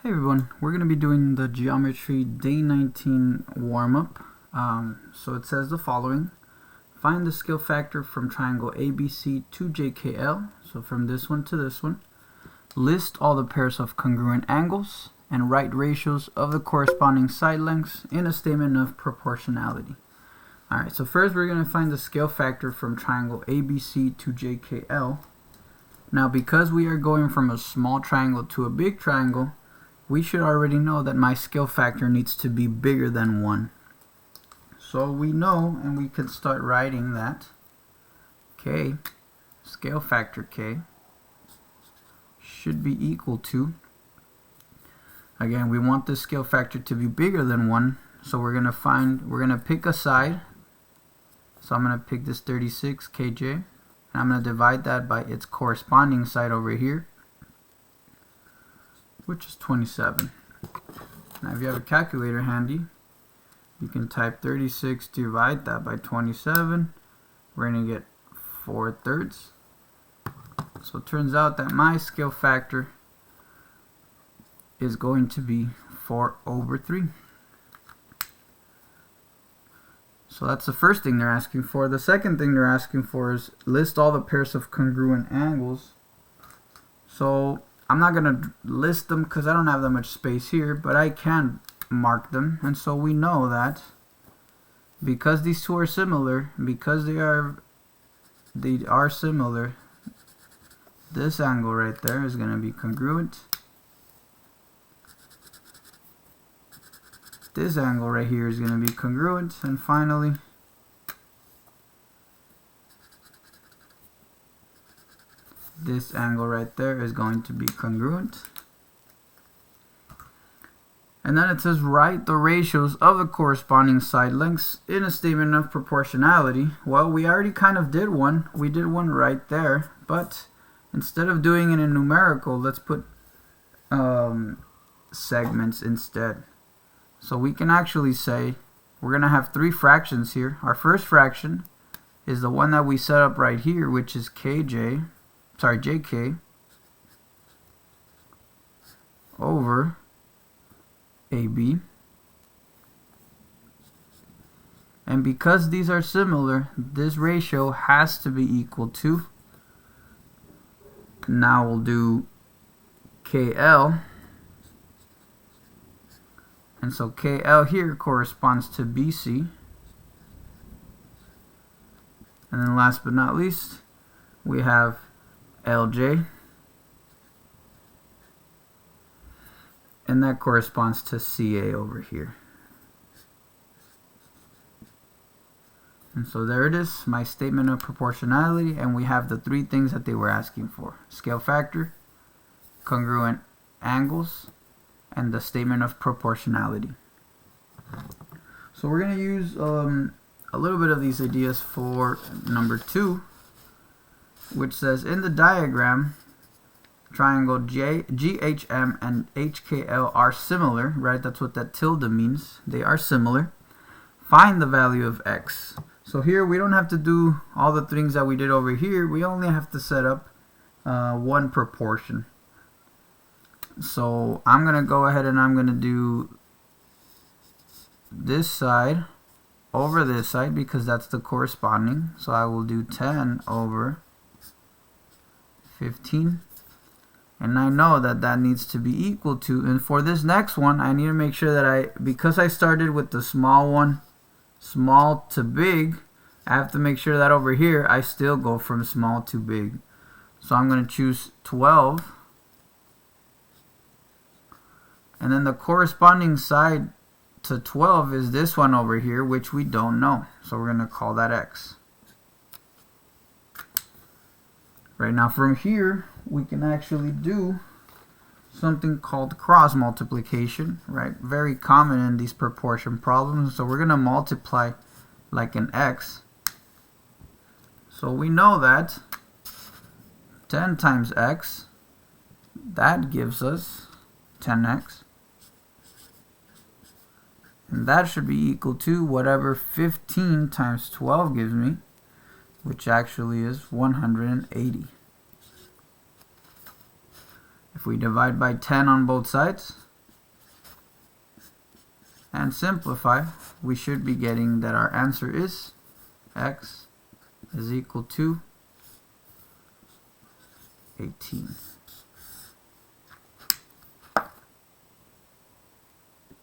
Hey everyone, we're going to be doing the geometry day 19 warm-up. So it says the following. Find the scale factor from triangle ABC to JKL, so from this one to this one. List all the pairs of congruent angles and write ratios of the corresponding side lengths in a statement of proportionality. Alright, so first we're going to find the scale factor from triangle ABC to JKL. Now because we are going from a small triangle to a big triangle, we should already know that my scale factor needs to be bigger than 1. So we know, and we can start writing that K, scale factor K, should be equal to, again, we want the scale factor to be bigger than 1, so we're going to pick a side. So I'm going to pick this 36 kj, and I'm going to divide that by its corresponding side over here, which is 27. Now if you have a calculator handy, you can type 36, divide that by 27. We're going to get 4/3. So it turns out that my scale factor is going to be 4/3. So that's the first thing they're asking for. The second thing they're asking for is list all the pairs of congruent angles. So I'm not going to list them because I don't have that much space here, but I can mark them. And so we know that because these two are similar, because they are similar, this angle right there is going to be congruent. This angle right here is going to be congruent. And finally, this angle right there is going to be congruent. And then it says write the ratios of the corresponding side lengths in a statement of proportionality. Well, we already kind of did one. We did one right there. But instead of doing it in numerical, let's put segments instead. So we can actually say we're going to have 3 fractions here. Our first fraction is the one that we set up right here, which is JK over AB. And because these are similar, this ratio has to be equal to, now we'll do KL. And so KL here corresponds to BC. And then last but not least, we have LJ. And that corresponds to CA over here. And so there it is, my statement of proportionality, and we have the 3 things that they were asking for. Scale factor, congruent angles, and the statement of proportionality. So we're going to use a little bit of these ideas for number 2, which says in the diagram, triangle GHM and HKL are similar, right? That's what that tilde means. They are similar. Find the value of x. So here we don't have to do all the things that we did over here. We only have to set up one proportion. So I'm going to go ahead and I'm going to do this side over this side because that's the corresponding. So I will do 10 over 15. And I know that that needs to be equal to, and for this next one, I need to make sure that because I started with the small one, small to big, I have to make sure that over here, I still go from small to big. So I'm going to choose 12. And then the corresponding side to 12 is this one over here, which we don't know. So we're going to call that x. Right now from here, we can actually do something called cross multiplication, right? Very common in these proportion problems. So we're going to multiply like an x. So we know that 10 times x, that gives us 10x. And that should be equal to whatever 15 times 12 gives me, which actually is 180. If we divide by 10 on both sides, and simplify, we should be getting that our answer is x is equal to 18.